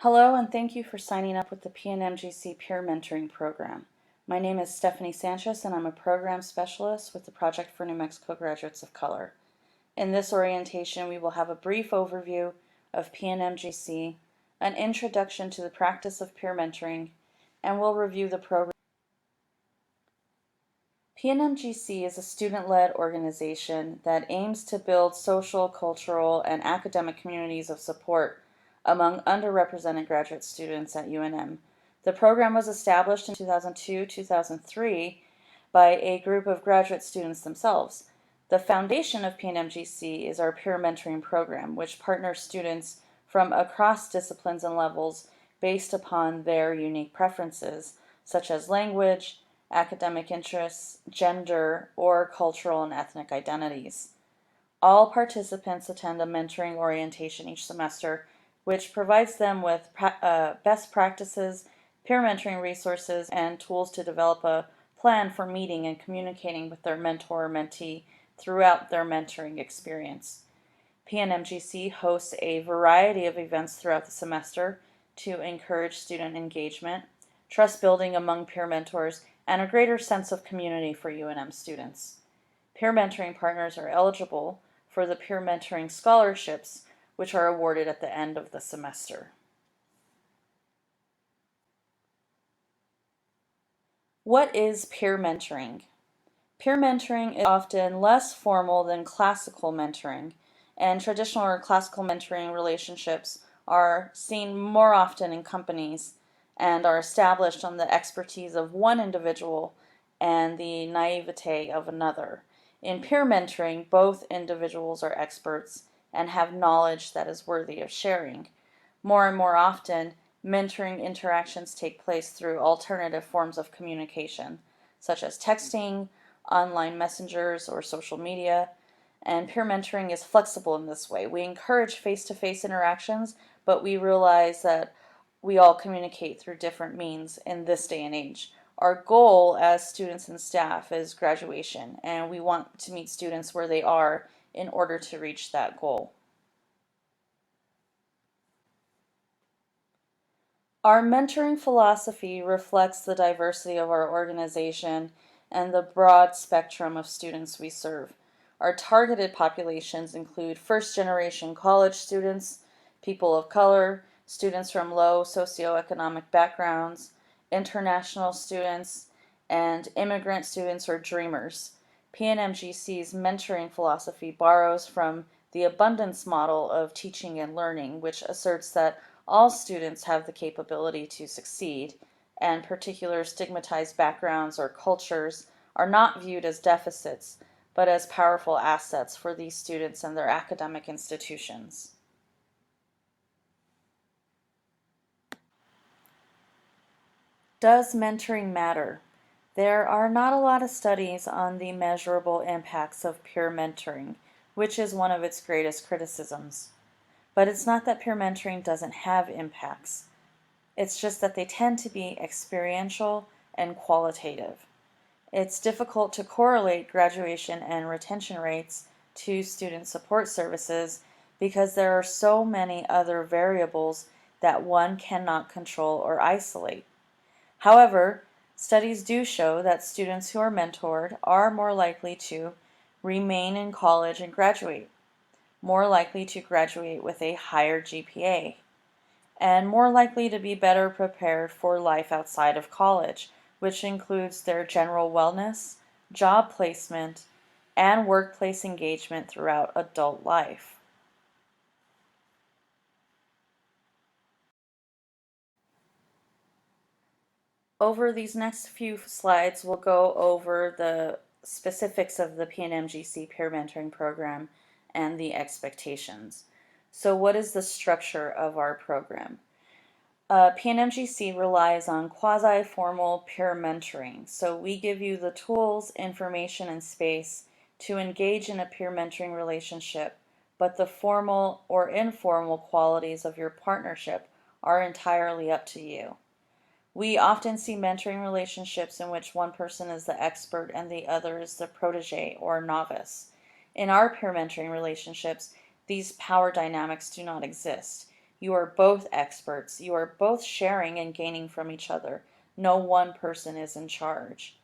Hello, and thank you for signing up with the PNMGC Peer Mentoring Program. My name is Stephanie Sanchez, and I'm a Program Specialist with the Project for New Mexico Graduates of Color. In this orientation, we will have a brief overview of PNMGC, an introduction to the practice of peer mentoring, and we'll review the program. PNMGC is a student-led organization that aims to build social, cultural, and academic communities of support among underrepresented graduate students at UNM. The program was established in 2002-2003 by a group of graduate students themselves. The foundation of PNMGC is our peer mentoring program, which partners students from across disciplines and levels based upon their unique preferences, such as language, academic interests, gender, or cultural and ethnic identities. All participants attend a mentoring orientation each semester, which provides them with best practices, peer mentoring resources, and tools to develop a plan for meeting and communicating with their mentor or mentee throughout their mentoring experience. PNMGC hosts a variety of events throughout the semester to encourage student engagement, trust building among peer mentors, and a greater sense of community for UNM students. Peer mentoring partners are eligible for the peer mentoring scholarships, which are awarded at the end of the semester. What is peer mentoring? Peer mentoring is often less formal than classical mentoring, and traditional or classical mentoring relationships are seen more often in companies and are established on the expertise of one individual and the naivete of another. In peer mentoring, both individuals are experts and have knowledge that is worthy of sharing. More and more often, mentoring interactions take place through alternative forms of communication, such as texting, online messengers, or social media, and peer mentoring is flexible in this way. We encourage face-to-face interactions, but we realize that we all communicate through different means in this day and age. Our goal as students and staff is graduation, and we want to meet students where they are in order to reach that goal. Our mentoring philosophy reflects the diversity of our organization and the broad spectrum of students we serve. Our targeted populations include first-generation college students, people of color, students from low socioeconomic backgrounds, international students, and immigrant students or dreamers. PNMGC's mentoring philosophy borrows from the abundance model of teaching and learning, which asserts that all students have the capability to succeed, and particular stigmatized backgrounds or cultures are not viewed as deficits, but as powerful assets for these students and their academic institutions. Does mentoring matter? There are not a lot of studies on the measurable impacts of peer mentoring, which is one of its greatest criticisms. But it's not that peer mentoring doesn't have impacts. It's just that they tend to be experiential and qualitative. It's difficult to correlate graduation and retention rates to student support services because there are so many other variables that one cannot control or isolate. However, studies do show that students who are mentored are more likely to remain in college and graduate, more likely to graduate with a higher GPA, and more likely to be better prepared for life outside of college, which includes their general wellness, job placement, and workplace engagement throughout adult life. Over these next few slides, we'll go over the specifics of the PNMGC peer mentoring program and the expectations. So what is the structure of our program? PNMGC relies on quasi-formal peer mentoring. So we give you the tools, information, and space to engage in a peer mentoring relationship, but the formal or informal qualities of your partnership are entirely up to you. We often see mentoring relationships in which one person is the expert and the other is the protege or novice. In our peer mentoring relationships, these power dynamics do not exist. You are both experts. You are both sharing and gaining from each other. No one person is in charge.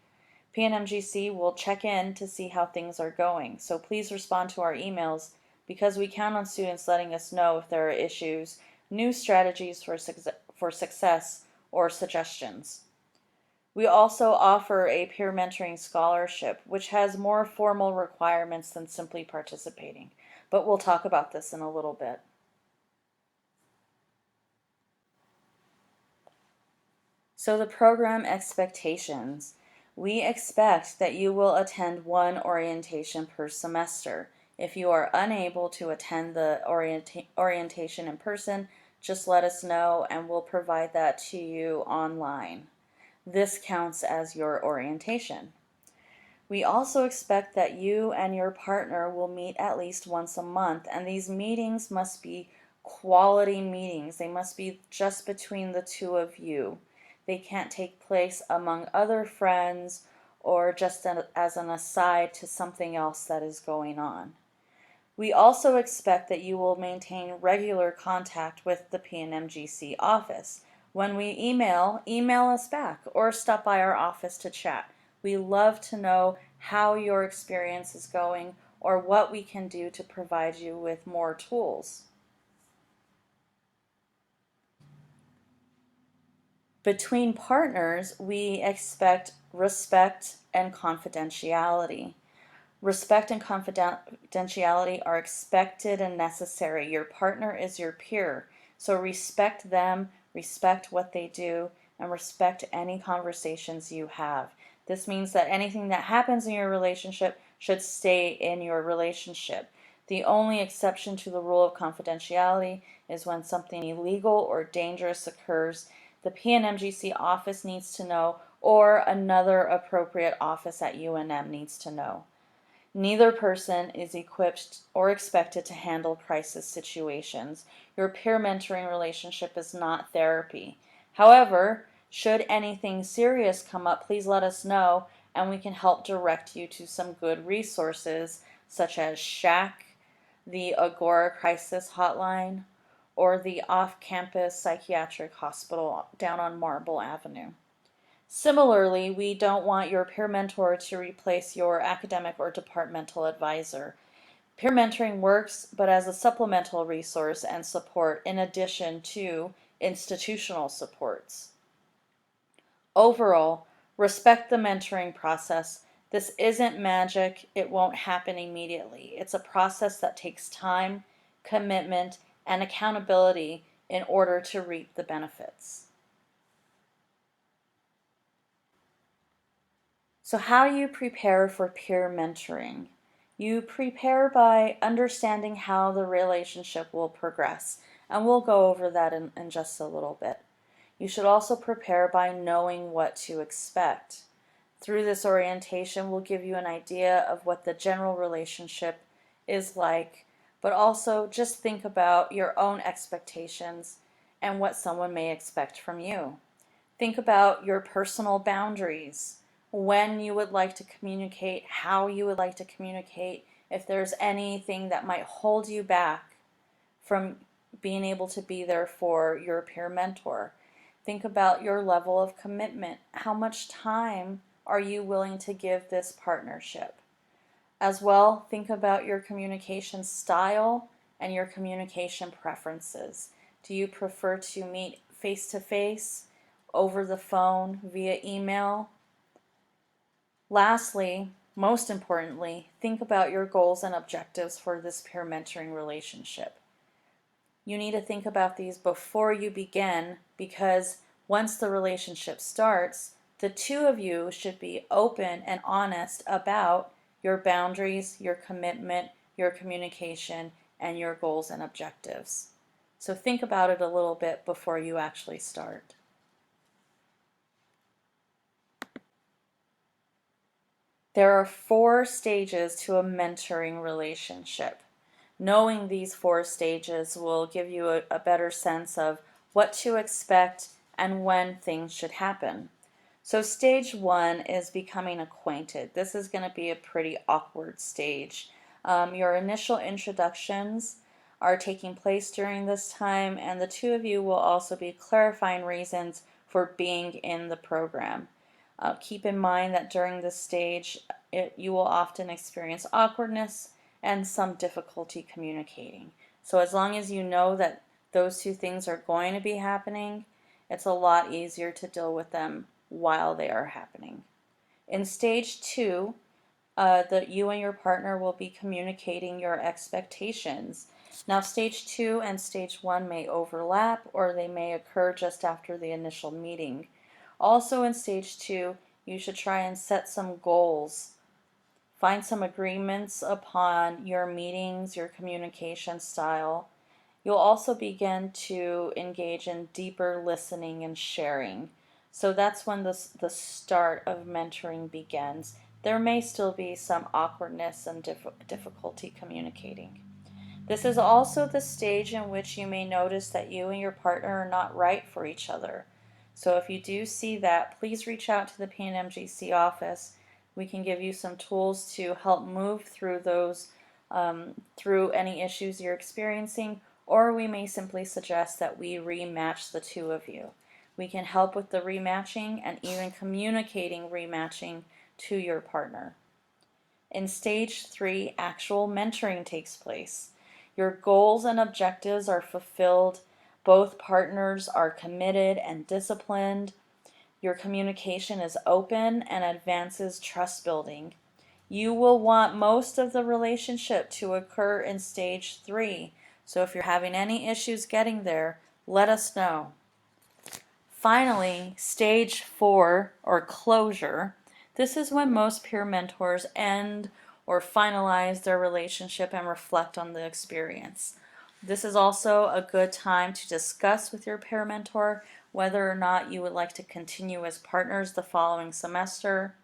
PNMGC will check in to see how things are going, so please respond to our emails because we count on students letting us know if there are issues, new strategies for success, or suggestions. We also offer a peer mentoring scholarship, which has more formal requirements than simply participating, but we'll talk about this in a little bit. So the program expectations. We expect that you will attend one orientation per semester. If you are unable to attend the orientation in person, just let us know and we'll provide that to you online. This counts as your orientation. We also expect that you and your partner will meet at least once a month, and these meetings must be quality meetings. They must be just between the two of you. They can't take place among other friends or just as an aside to something else that is going on. We also expect that you will maintain regular contact with the PNMGC office. When we email us back or stop by our office to chat. We love to know how your experience is going or what we can do to provide you with more tools. Between partners, we expect respect and confidentiality. Respect and confidentiality are expected and necessary. Your partner is your peer, so respect them, respect what they do, and respect any conversations you have. This means that anything that happens in your relationship should stay in your relationship. The only exception to the rule of confidentiality is when something illegal or dangerous occurs. The PNMGC office needs to know, or another appropriate office at UNM needs to know. Neither person is equipped or expected to handle crisis situations. Your peer mentoring relationship is not therapy. However, should anything serious come up, please let us know and we can help direct you to some good resources such as SHAC, the Agora Crisis Hotline, or the off-campus psychiatric hospital down on Marble Avenue. Similarly, we don't want your peer mentor to replace your academic or departmental advisor. Peer mentoring works, but as a supplemental resource and support in addition to institutional supports. Overall, respect the mentoring process. This isn't magic. It won't happen immediately. It's a process that takes time, commitment, and accountability in order to reap the benefits. So how do you prepare for peer mentoring? You prepare by understanding how the relationship will progress, and we'll go over that in just a little bit. You should also prepare by knowing what to expect. Through this orientation, we'll give you an idea of what the general relationship is like, but also just think about your own expectations and what someone may expect from you. Think about your personal boundaries, when you would like to communicate, how you would like to communicate, if there's anything that might hold you back from being able to be there for your peer mentor. Think about your level of commitment. How much time are you willing to give this partnership? As well, think about your communication style and your communication preferences. Do you prefer to meet face-to-face, over the phone, via email? Lastly, most importantly, think about your goals and objectives for this peer mentoring relationship. You need to think about these before you begin, because once the relationship starts, the two of you should be open and honest about your boundaries, your commitment, your communication, and your goals and objectives. So think about it a little bit before you actually start. There are 4 stages to a mentoring relationship. Knowing these 4 stages will give you a better sense of what to expect and when things should happen. So stage 1 is becoming acquainted. This is going to be a pretty awkward stage. Your initial introductions are taking place during this time, and the two of you will also be clarifying reasons for being in the program. Keep in mind that during this stage, you will often experience awkwardness and some difficulty communicating. So as long as you know that those two things are going to be happening, it's a lot easier to deal with them while they are happening. In stage 2, that you and your partner will be communicating your expectations. Now, stage 2 and stage 1 may overlap, or they may occur just after the initial meeting. Also, in stage 2, you should try and set some goals. Find some agreements upon your meetings, your communication style. You'll also begin to engage in deeper listening and sharing. So that's when the start of mentoring begins. There may still be some awkwardness and difficulty communicating. This is also the stage in which you may notice that you and your partner are not right for each other. So if you do see that, please reach out to the PNMGC office. We can give you some tools to help move through those, through any issues you're experiencing, or we may simply suggest that we rematch the two of you. We can help with the rematching and even communicating rematching to your partner. In stage 3, actual mentoring takes place. Your goals and objectives are fulfilled. Both partners are committed and disciplined. Your communication is open and advances trust building. You will want most of the relationship to occur in stage 3. So if you're having any issues getting there, let us know. Finally, stage 4, or closure. This is when most peer mentors end or finalize their relationship and reflect on the experience. This is also a good time to discuss with your peer mentor whether or not you would like to continue as partners the following semester,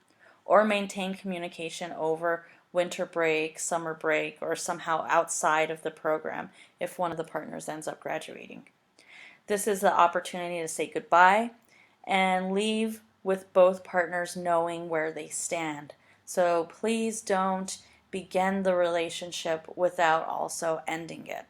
or maintain communication over winter break, summer break, or somehow outside of the program if one of the partners ends up graduating. This is the opportunity to say goodbye and leave with both partners knowing where they stand. So please don't begin the relationship without also ending it.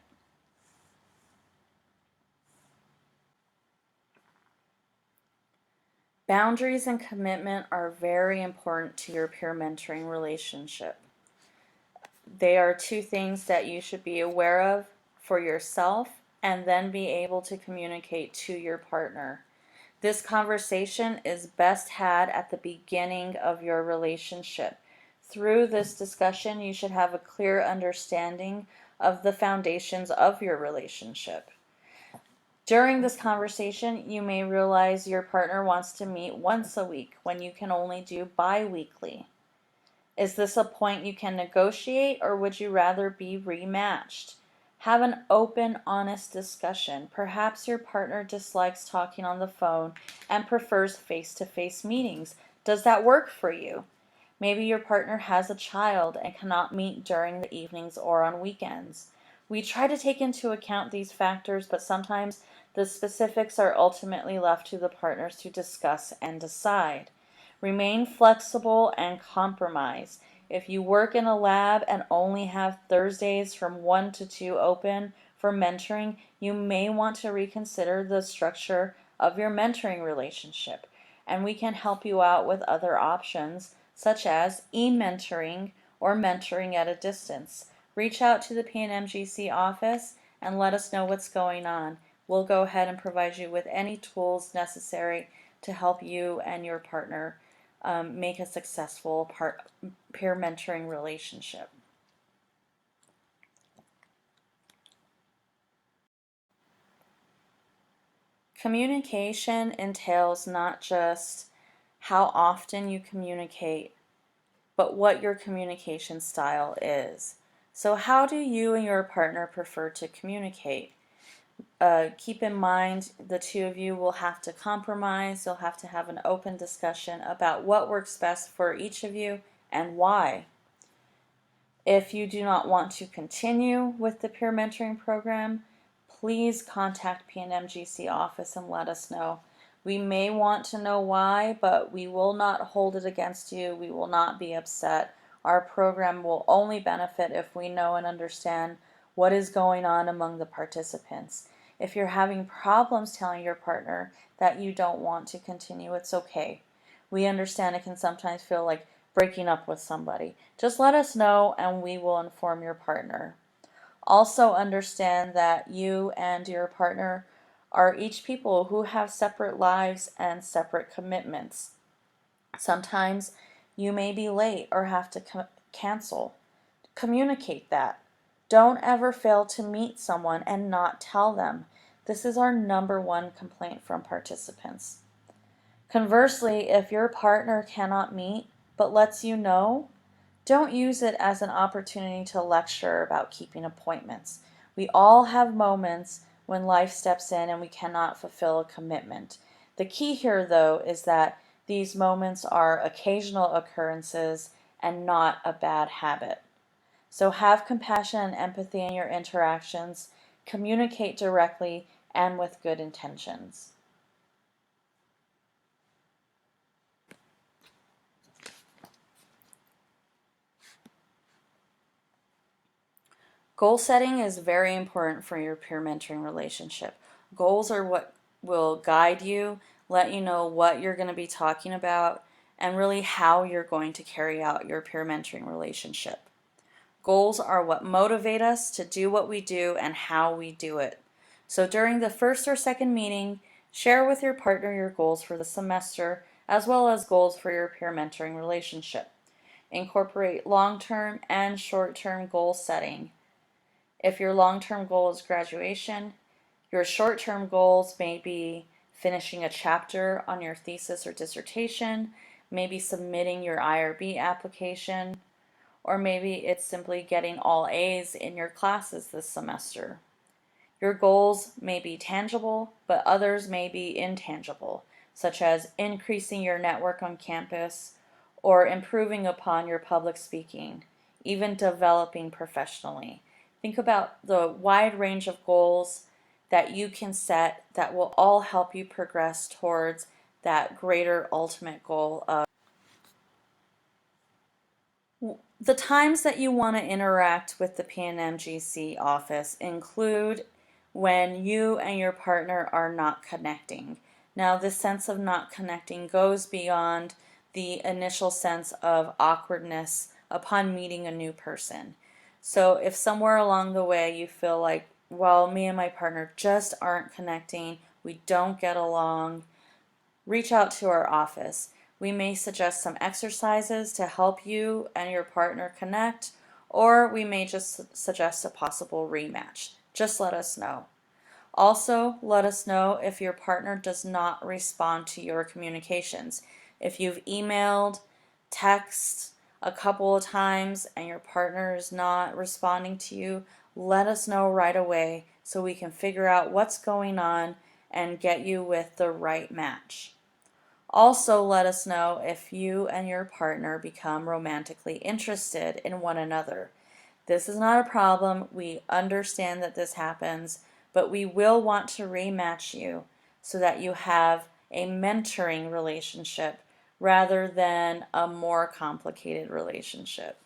Boundaries and commitment are very important to your peer mentoring relationship. They are two things that you should be aware of for yourself and then be able to communicate to your partner. This conversation is best had at the beginning of your relationship. Through this discussion, you should have a clear understanding of the foundations of your relationship. During this conversation, you may realize your partner wants to meet once a week when you can only do bi-weekly. Is this a point you can negotiate, or would you rather be rematched? Have an open, honest discussion. Perhaps your partner dislikes talking on the phone and prefers face-to-face meetings. Does that work for you? Maybe your partner has a child and cannot meet during the evenings or on weekends. We try to take into account these factors, but sometimes the specifics are ultimately left to the partners to discuss and decide. Remain flexible and compromise. If you work in a lab and only have Thursdays from 1 to 2 open for mentoring, you may want to reconsider the structure of your mentoring relationship. And we can help you out with other options, such as e-mentoring or mentoring at a distance. Reach out to the PNMGC office and let us know what's going on. We'll go ahead and provide you with any tools necessary to help you and your partner make a successful peer mentoring relationship. Communication entails not just how often you communicate, but what your communication style is. So how do you and your partner prefer to communicate? Keep in mind the two of you will have to compromise. You'll have to have an open discussion about what works best for each of you and why. If you do not want to continue with the peer mentoring program, please contact PNMGC office and let us know. We may want to know why, but we will not hold it against you. We will not be upset. Our program will only benefit if we know and understand what is going on among the participants. If you're having problems telling your partner that you don't want to continue, it's okay. We understand it can sometimes feel like breaking up with somebody. Just let us know and we will inform your partner. Also understand that you and your partner are each people who have separate lives and separate commitments. Sometimes you may be late or have to cancel. Communicate that. Don't ever fail to meet someone and not tell them. This is our number one complaint from participants. Conversely, if your partner cannot meet but lets you know, don't use it as an opportunity to lecture about keeping appointments. We all have moments when life steps in and we cannot fulfill a commitment. The key here, though, is that these moments are occasional occurrences and not a bad habit. So have compassion and empathy in your interactions, communicate directly and with good intentions. Goal setting is very important for your peer mentoring relationship. Goals are what will guide you, let you know what you're going to be talking about, and really how you're going to carry out your peer mentoring relationship. Goals are what motivate us to do what we do and how we do it. So during the first or second meeting, share with your partner your goals for the semester as well as goals for your peer mentoring relationship. Incorporate long-term and short-term goal setting. If your long-term goal is graduation, your short-term goals may be finishing a chapter on your thesis or dissertation, maybe submitting your IRB application, or maybe it's simply getting all A's in your classes this semester. Your goals may be tangible, but others may be intangible, such as increasing your network on campus or improving upon your public speaking, even developing professionally. Think about the wide range of goals that you can set that will all help you progress towards that greater ultimate goal of the times that you want to interact with the PNMGC office include when you and your partner are not connecting. Now, this sense of not connecting goes beyond the initial sense of awkwardness upon meeting a new person. So if somewhere along the way you feel like, well, me and my partner just aren't connecting, we don't get along, reach out to our office. We may suggest some exercises to help you and your partner connect, or we may just suggest a possible rematch. Just let us know. Also, let us know if your partner does not respond to your communications. If you've emailed, texted a couple of times and your partner is not responding to you, let us know right away so we can figure out what's going on and get you with the right match. Also, let us know if you and your partner become romantically interested in one another. This is not a problem. We understand that this happens, but we will want to rematch you so that you have a mentoring relationship rather than a more complicated relationship.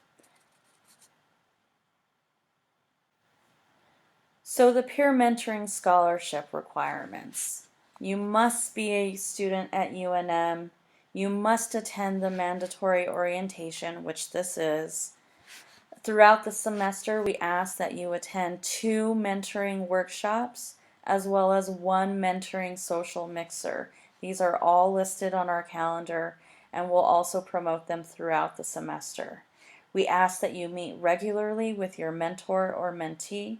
So the peer mentoring scholarship requirements. You must be a student at UNM. You must attend the mandatory orientation, which this is. Throughout the semester, we ask that you attend 2 mentoring workshops as well as 1 mentoring social mixer. These are all listed on our calendar and we'll also promote them throughout the semester. We ask that you meet regularly with your mentor or mentee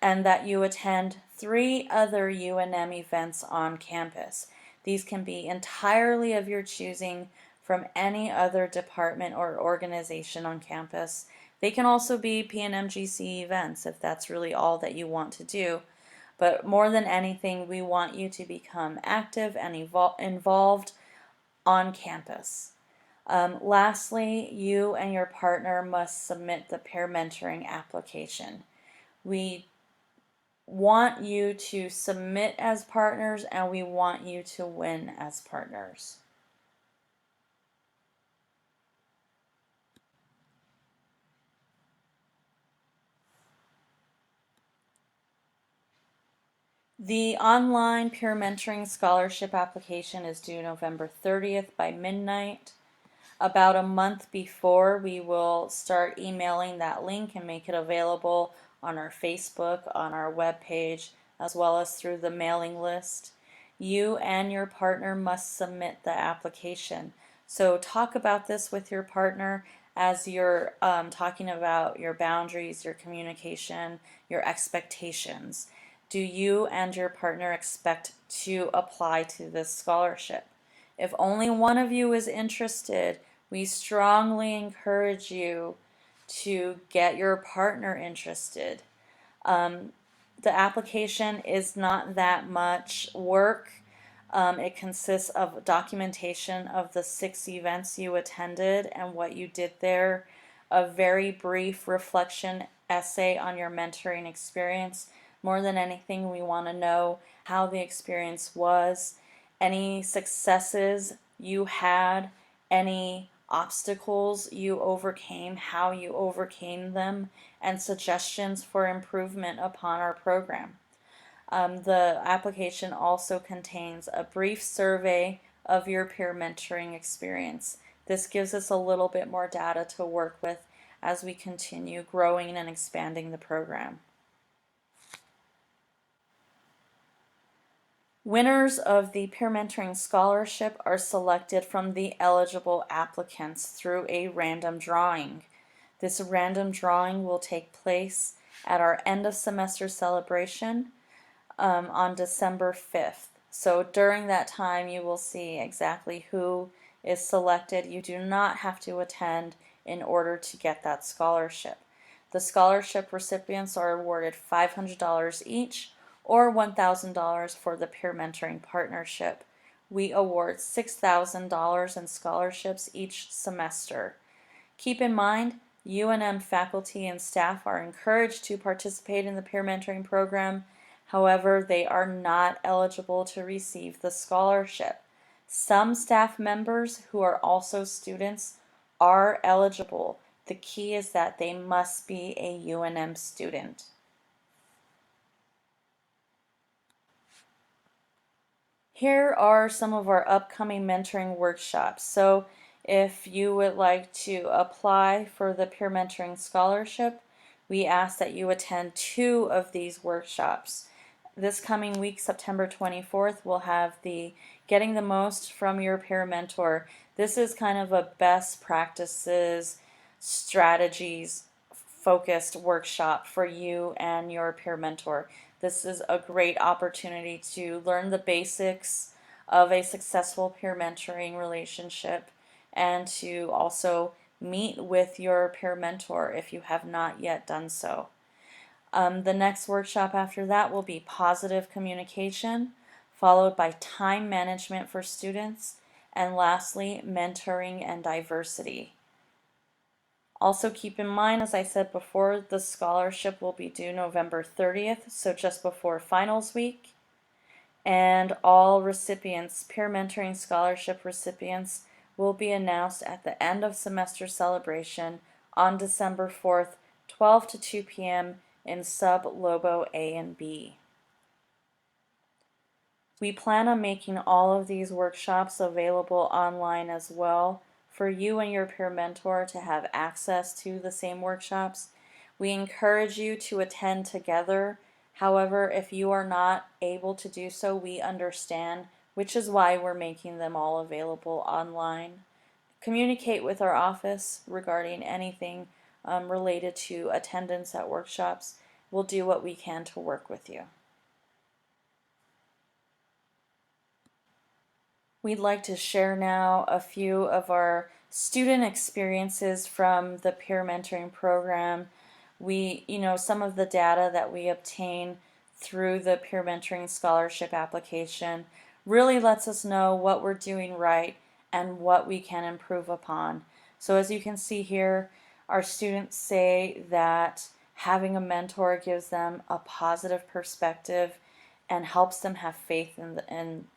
and that you attend 3 other UNM events on campus. These can be entirely of your choosing from any other department or organization on campus. They can also be PNMGC events if that's really all that you want to do. But more than anything, we want you to become active and involved on campus. Lastly, you and your partner must submit the peer mentoring application. We want you to submit as partners and we want you to win as partners. The online peer mentoring scholarship application is due November 30th by midnight. About a month before, we will start emailing that link and make it available on our Facebook, on our webpage, as well as through the mailing list. You and your partner must submit the application. So talk about this with your partner as you're talking about your boundaries, your communication, your expectations. Do you and your partner expect to apply to this scholarship? If only one of you is interested, we strongly encourage you to get your partner interested. The application is not that much work. It consists of documentation of the 6 events you attended and what you did there, a very brief reflection essay on your mentoring experience. More than anything, we want to know how the experience was, any successes you had, any obstacles you overcame, how you overcame them, and suggestions for improvement upon our program. The application also contains a brief survey of your peer mentoring experience. This gives us a little bit more data to work with as we continue growing and expanding the program. Winners of the peer mentoring scholarship are selected from the eligible applicants through a random drawing. This random drawing will take place at our end of semester celebration on December 5th. So during that time, you will see exactly who is selected. You do not have to attend in order to get that scholarship. The scholarship recipients are awarded $500 each or $1,000 for the peer mentoring partnership. We award $6,000 in scholarships each semester. Keep in mind, UNM faculty and staff are encouraged to participate in the peer mentoring program. However, they are not eligible to receive the scholarship. Some staff members who are also students are eligible. The key is that they must be a UNM student. Here are some of our upcoming mentoring workshops. So if you would like to apply for the peer mentoring scholarship, we ask that you attend 2 of these workshops. This coming week, September 24th, we'll have the Getting the Most from Your Peer Mentor. This is kind of a best practices, strategies focused workshop for you and your peer mentor. This is a great opportunity to learn the basics of a successful peer mentoring relationship and to also meet with your peer mentor if you have not yet done so. The next workshop after that will be positive communication, followed by time management for students, and lastly, mentoring and diversity. Also keep in mind, as I said before, the scholarship will be due November 30th, so just before finals week. And all recipients, peer mentoring scholarship recipients, will be announced at the end of semester celebration on December 4th, 12 to 2 p.m. in Sub Lobo A and B. We plan on making all of these workshops available online as well for you and your peer mentor to have access to the same workshops. We encourage you to attend together. However, if you are not able to do so, we understand, which is why we're making them all available online. Communicate with our office regarding anything related to attendance at workshops. We'll do what we can to work with you. We'd like to share now a few of our student experiences from the peer mentoring program. Some of the data that we obtain through the peer mentoring scholarship application really lets us know what we're doing right and what we can improve upon. So as you can see here, our students say that having a mentor gives them a positive perspective and helps them have faith in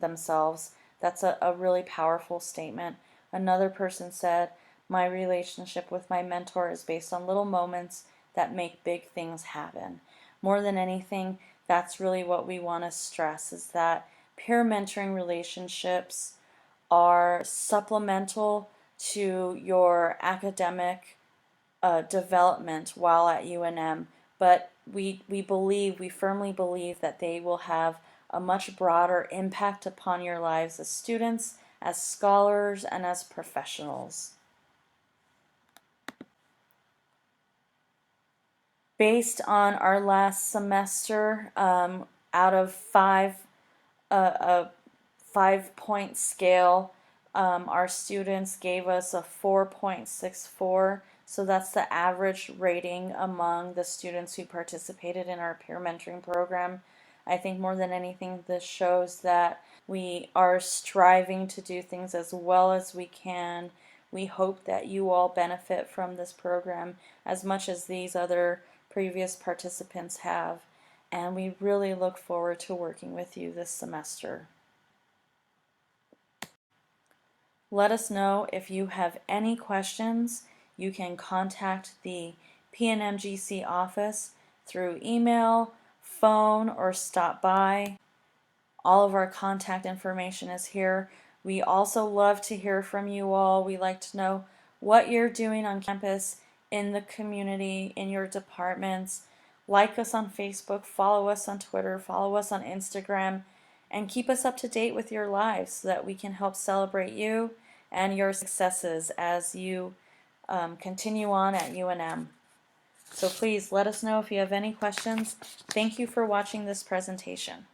themselves. That's a really powerful statement. Another person said, "My relationship with my mentor is based on little moments that make big things happen." More than anything, That's really what we want to stress, is that peer mentoring relationships are supplemental to your academic development while at UNM, but we firmly believe that they will have a much broader impact upon your lives as students, as scholars, and as professionals. Based on our last semester, out of a 5-point scale, our students gave us a 4.64. So that's the average rating among the students who participated in our peer mentoring program. I think more than anything, this shows that we are striving to do things as well as we can. We hope that you all benefit from this program as much as these other previous participants have, and we really look forward to working with you this semester. Let us know if you have any questions. You can contact the PNMGC office through email, phone, or stop by. All of our contact information is here. We also love to hear from you all. We like to know what you're doing on campus, in the community, in your departments. Like us on Facebook, follow us on Twitter, follow us on Instagram, and keep us up to date with your lives so that we can help celebrate you and your successes as you continue on at UNM. So please let us know if you have any questions. Thank you for watching this presentation.